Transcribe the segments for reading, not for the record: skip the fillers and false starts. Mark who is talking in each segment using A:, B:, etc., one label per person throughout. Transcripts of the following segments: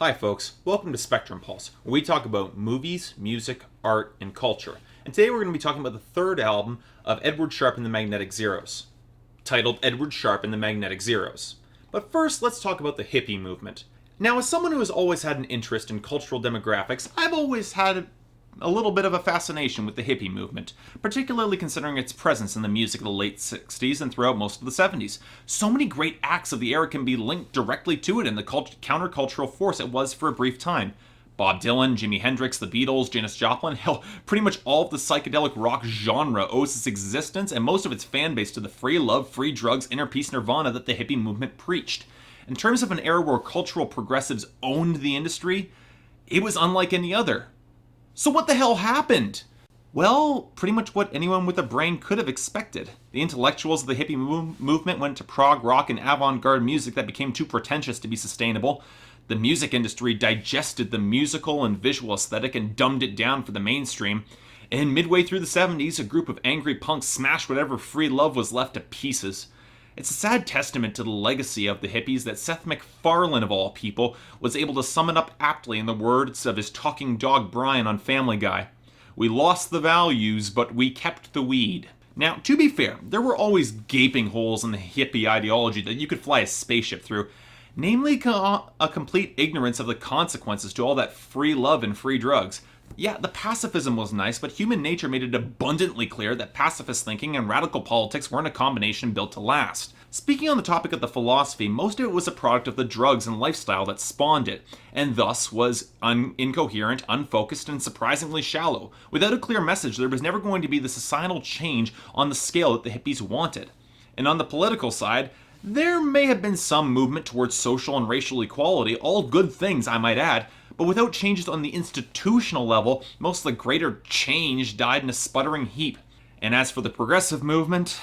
A: Hi folks, welcome to Spectrum Pulse, where we talk about movies, music, art, and culture. And today we're going to be talking about the third album of Edward Sharpe and the Magnetic Zeros, titled Edward Sharpe and the Magnetic Zeros. But first, let's talk about the hippie movement. Now, as someone who has always had an interest in cultural demographics, I've always had a little bit of a fascination with the hippie movement, particularly considering its presence in the music of the late 60s and throughout most of the 70s. So many great acts of the era can be linked directly to it and the countercultural force it was for a brief time. Bob Dylan, Jimi Hendrix, the Beatles, Janis Joplin, hell, pretty much all of the psychedelic rock genre owes its existence and most of its fan base to the free love, free drugs, inner peace nirvana that the hippie movement preached. In terms of an era where cultural progressives owned the industry, it was unlike any other. So what the hell happened? Well, pretty much what anyone with a brain could have expected. The intellectuals of the hippie movement went to prog rock and avant-garde music that became too pretentious to be sustainable. The music industry digested the musical and visual aesthetic and dumbed it down for the mainstream. And midway through the 70s, a group of angry punks smashed whatever free love was left to pieces. It's a sad testament to the legacy of the hippies that Seth MacFarlane, of all people, was able to sum it up aptly in the words of his talking dog Brian on Family Guy. We lost the values, but we kept the weed. Now, to be fair, there were always gaping holes in the hippie ideology that you could fly a spaceship through, namely a complete ignorance of the consequences to all that free love and free drugs. Yeah, the pacifism was nice, but human nature made it abundantly clear that pacifist thinking and radical politics weren't a combination built to last. Speaking on the topic of the philosophy, most of it was a product of the drugs and lifestyle that spawned it, and thus was incoherent, unfocused, and surprisingly shallow. Without a clear message, there was never going to be the societal change on the scale that the hippies wanted. And on the political side, there may have been some movement towards social and racial equality, all good things I might add, but without changes on the institutional level, most of the greater change died in a sputtering heap. And as for the progressive movement,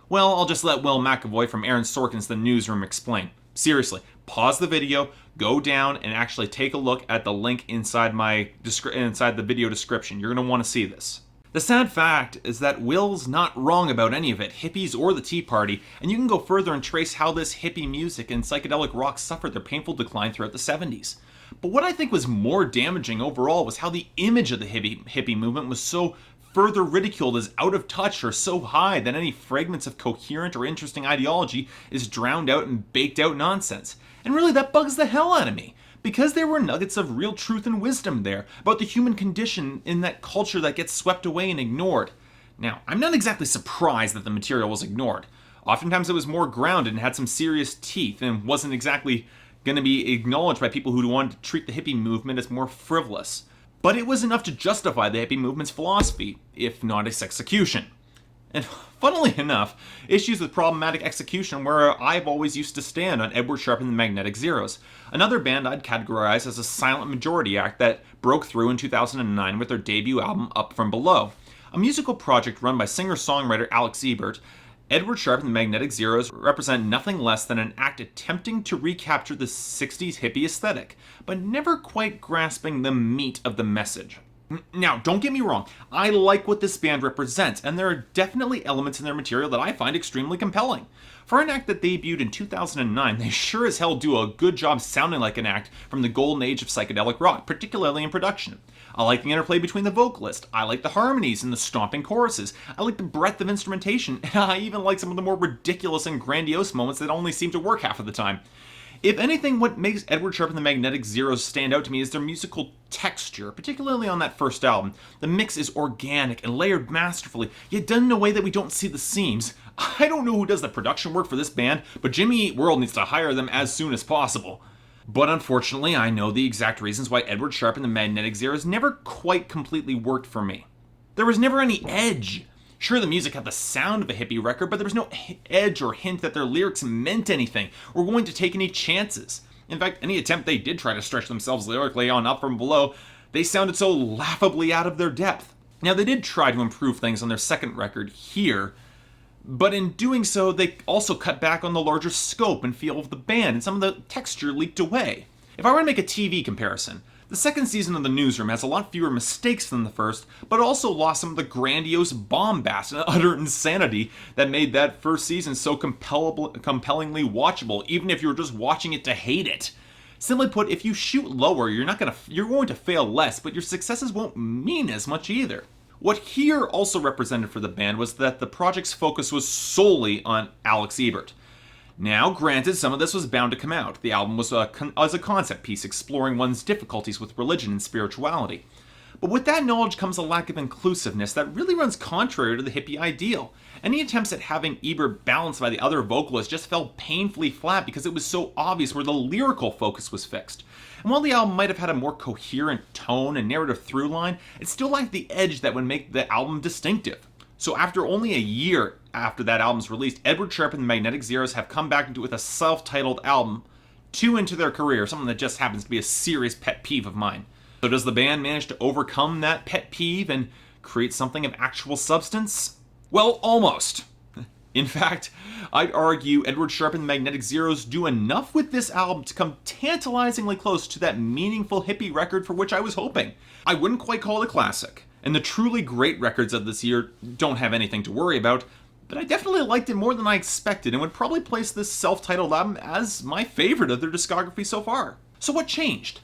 A: well, I'll just let Will McAvoy from Aaron Sorkin's The Newsroom explain. Seriously, pause the video, go down, and actually take a look at the link inside the video description. You're going to want to see this. The sad fact is that Will's not wrong about any of it, hippies or the Tea Party, and you can go further and trace how this hippie music and psychedelic rock suffered their painful decline throughout the 70s. But what I think was more damaging overall was how the image of the hippie movement was so further ridiculed as out of touch or so high that any fragments of coherent or interesting ideology is drowned out and baked out nonsense. And really that bugs the hell out of me, because there were nuggets of real truth and wisdom there about the human condition in that culture that gets swept away and ignored. Now, I'm not exactly surprised that the material was ignored. Oftentimes it was more grounded and had some serious teeth and wasn't exactly going to be acknowledged by people who wanted to treat the hippie movement as more frivolous. But it was enough to justify the hippie movement's philosophy, if not its execution. And funnily enough, issues with problematic execution where I've always used to stand on Edward Sharpe and the Magnetic Zeros, another band I'd categorize as a silent majority act that broke through in 2009 with their debut album Up From Below. A musical project run by singer-songwriter Alex Ebert, Edward Sharpe and the Magnetic Zeros represent nothing less than an act attempting to recapture the 60s hippie aesthetic, but never quite grasping the meat of the message. Now, don't get me wrong, I like what this band represents, and there are definitely elements in their material that I find extremely compelling. For an act that debuted in 2009, they sure as hell do a good job sounding like an act from the golden age of psychedelic rock, particularly in production. I like the interplay between the vocalist, I like the harmonies and the stomping choruses, I like the breadth of instrumentation, and I even like some of the more ridiculous and grandiose moments that only seem to work half of the time. If anything, what makes Edward Sharpe and the Magnetic Zeros stand out to me is their musical texture, particularly on that first album. The mix is organic and layered masterfully, yet done in a way that we don't see the seams. I don't know who does the production work for this band, but Jimmy Eat World needs to hire them as soon as possible. But unfortunately, I know the exact reasons why Edward Sharpe and the Magnetic Zeros never quite completely worked for me. There was never any edge. Sure, the music had the sound of a hippie record, but there was no edge or hint that their lyrics meant anything, or going to take any chances. In fact, any attempt they did try to stretch themselves lyrically on Up From Below, they sounded so laughably out of their depth. Now, they did try to improve things on their second record, Here, but in doing so, they also cut back on the larger scope and feel of the band, and some of the texture leaked away. If I were to make a TV comparison, the second season of The Newsroom has a lot fewer mistakes than the first, but also lost some of the grandiose bombast and utter insanity that made that first season so compellingly watchable, even if you were just watching it to hate it. Simply put, if you shoot lower, you're going to fail less, but your successes won't mean as much either. What here also represented for the band was that the project's focus was solely on Alex Ebert. Now, granted, some of this was bound to come out. The album was as a concept piece exploring one's difficulties with religion and spirituality. But with that knowledge comes a lack of inclusiveness that really runs contrary to the hippie ideal. Any attempts at having Ebert balanced by the other vocalists just fell painfully flat because it was so obvious where the lyrical focus was fixed. And while the album might have had a more coherent tone and narrative through line, it still lacked the edge that would make the album distinctive. So after only a year after that album's released, Edward Sharpe and the Magnetic Zeros have come back into it with a self-titled album, 2 into their career, something that just happens to be a serious pet peeve of mine. So does the band manage to overcome that pet peeve and create something of actual substance? Well, almost. In fact, I'd argue Edward Sharpe and the Magnetic Zeros do enough with this album to come tantalizingly close to that meaningful hippie record for which I was hoping. I wouldn't quite call it a classic, and the truly great records of this year don't have anything to worry about, but I definitely liked it more than I expected and would probably place this self-titled album as my favorite of their discography so far. So what changed?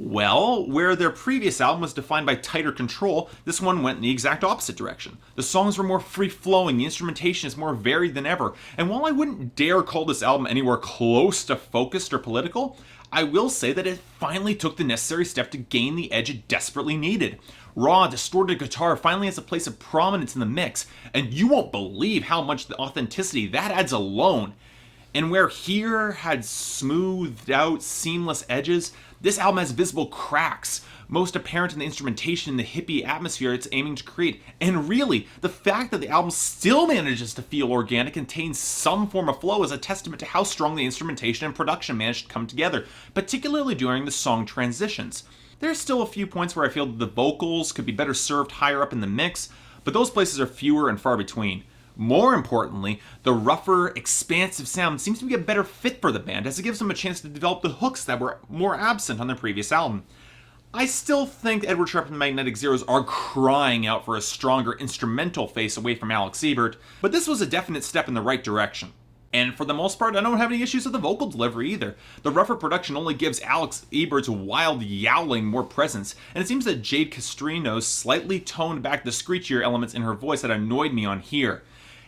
A: Well, where their previous album was defined by tighter control, this one went in the exact opposite direction. The songs were more free-flowing, the instrumentation is more varied than ever, and while I wouldn't dare call this album anywhere close to focused or political, I will say that it finally took the necessary step to gain the edge it desperately needed. Raw, distorted guitar finally has a place of prominence in the mix, and you won't believe how much the authenticity that adds alone. And where Here had smoothed out, seamless edges, this album has visible cracks, most apparent in the instrumentation and the hippie atmosphere it's aiming to create. And really, the fact that the album still manages to feel organic and contains some form of flow is a testament to how strong the instrumentation and production managed to come together, particularly during the song transitions. There's still a few points where I feel that the vocals could be better served higher up in the mix, but those places are fewer and far between. More importantly, the rougher, expansive sound seems to be a better fit for the band, as it gives them a chance to develop the hooks that were more absent on their previous album. I still think Edward Sharpe and the Magnetic Zeros are crying out for a stronger instrumental face away from Alex Ebert, but this was a definite step in the right direction. And for the most part, I don't have any issues with the vocal delivery either. The rougher production only gives Alex Ebert's wild yowling more presence, and it seems that Jade Castrino slightly toned back the screechier elements in her voice that annoyed me on Here.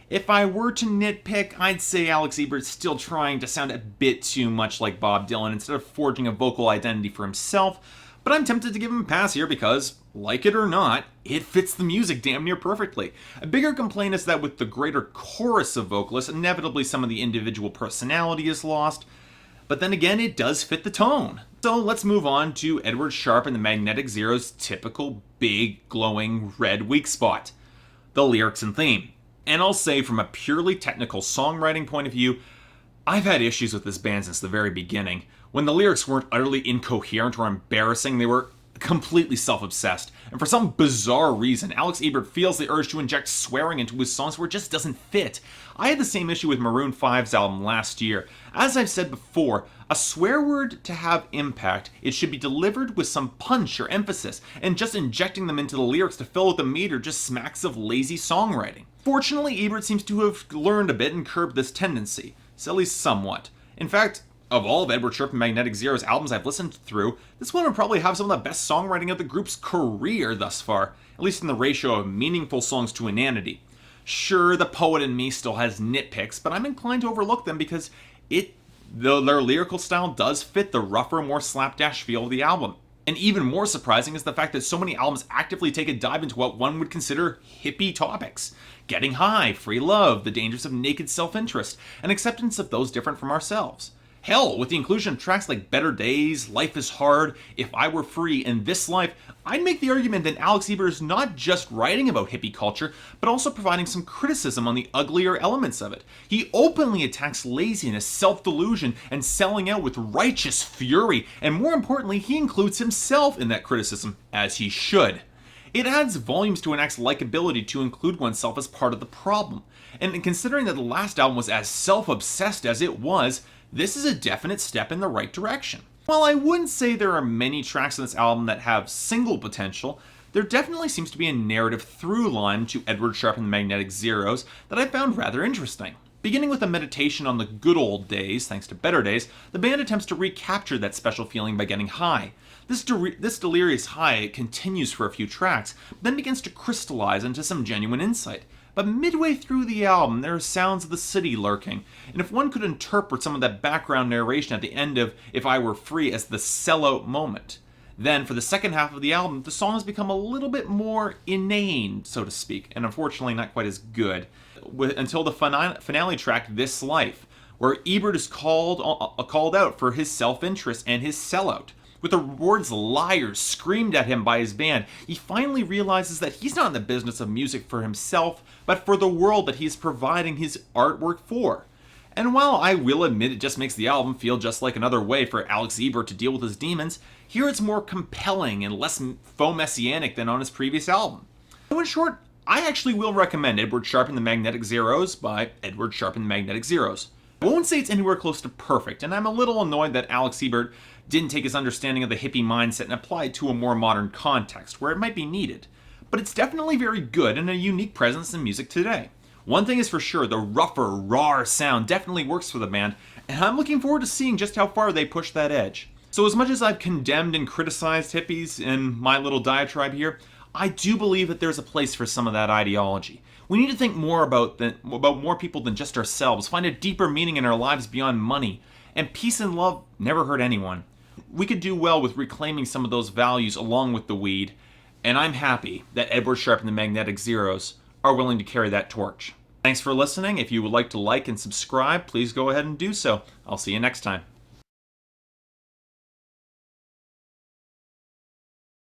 A: If I were to nitpick, I'd say Alex Ebert's still trying to sound a bit too much like Bob Dylan instead of forging a vocal identity for himself, but I'm tempted to give him a pass here because, like it or not, it fits the music damn near perfectly. A bigger complaint is that with the greater chorus of vocalists, inevitably some of the individual personality is lost, but then again, it does fit the tone. So let's move on to Edward Sharpe and the Magnetic Zeros' typical big, glowing, red weak spot, the lyrics and theme. And I'll say from a purely technical songwriting point of view, I've had issues with this band since the very beginning. When the lyrics weren't utterly incoherent or embarrassing, they were completely self-obsessed. And for some bizarre reason, Alex Ebert feels the urge to inject swearing into his songs where it just doesn't fit. I had the same issue with Maroon 5's album last year. As I've said before, a swear word to have impact, it should be delivered with some punch or emphasis, and just injecting them into the lyrics to fill out the meter just smacks of lazy songwriting. Fortunately, Ebert seems to have learned a bit and curbed this tendency, at least somewhat. In fact, of all of Edward Sharpe and Magnetic Zeros albums I've listened through, this one would probably have some of the best songwriting of the group's career thus far, at least in the ratio of meaningful songs to inanity. Sure, the poet in me still has nitpicks, but I'm inclined to overlook them because their lyrical style does fit the rougher, more slapdash feel of the album. And even more surprising is the fact that so many albums actively take a dive into what one would consider hippie topics. Getting high, free love, the dangers of naked self-interest, and acceptance of those different from ourselves. Hell, with the inclusion of tracks like Better Days, Life is Hard, If I Were Free, and This Life, I'd make the argument that Alex Ebert is not just writing about hippie culture, but also providing some criticism on the uglier elements of it. He openly attacks laziness, self-delusion, and selling out with righteous fury, and more importantly, he includes himself in that criticism, as he should. It adds volumes to an act's likability to include oneself as part of the problem. And considering that the last album was as self-obsessed as it was, this is a definite step in the right direction. While I wouldn't say there are many tracks on this album that have single potential, there definitely seems to be a narrative through line to Edward Sharpe and the Magnetic Zeros that I found rather interesting. Beginning with a meditation on the good old days, thanks to Better Days, the band attempts to recapture that special feeling by getting high. This delirious high continues for a few tracks, then begins to crystallize into some genuine insight. But midway through the album, there are sounds of the city lurking, and if one could interpret some of that background narration at the end of If I Were Free as the sellout moment, then for the second half of the album, the songs become a little bit more inane, so to speak, and unfortunately not quite as good, until the finale track, This Life, where Ebert is called out for his self-interest and his sellout. With the words liars screamed at him by his band, he finally realizes that he's not in the business of music for himself, but for the world that he's providing his artwork for. And while I will admit it just makes the album feel just like another way for Alex Ebert to deal with his demons, here it's more compelling and less faux messianic than on his previous album. So in short, I actually will recommend Edward Sharpe and the Magnetic Zeros by Edward Sharpe and the Magnetic Zeros. I won't say it's anywhere close to perfect, and I'm a little annoyed that Alex Ebert didn't take his understanding of the hippie mindset and apply it to a more modern context, where it might be needed. But it's definitely very good and a unique presence in music today. One thing is for sure, the rougher, raw sound definitely works for the band, and I'm looking forward to seeing just how far they push that edge. So as much as I've condemned and criticized hippies in my little diatribe here, I do believe that there's a place for some of that ideology. We need to think more about more people than just ourselves, find a deeper meaning in our lives beyond money, and peace and love never hurt anyone. We could do well with reclaiming some of those values along with the weed, and I'm happy that Edward Sharpe and the Magnetic Zeros are willing to carry that torch. Thanks for listening. If you would like to like and subscribe, please go ahead and do so. I'll see you next time.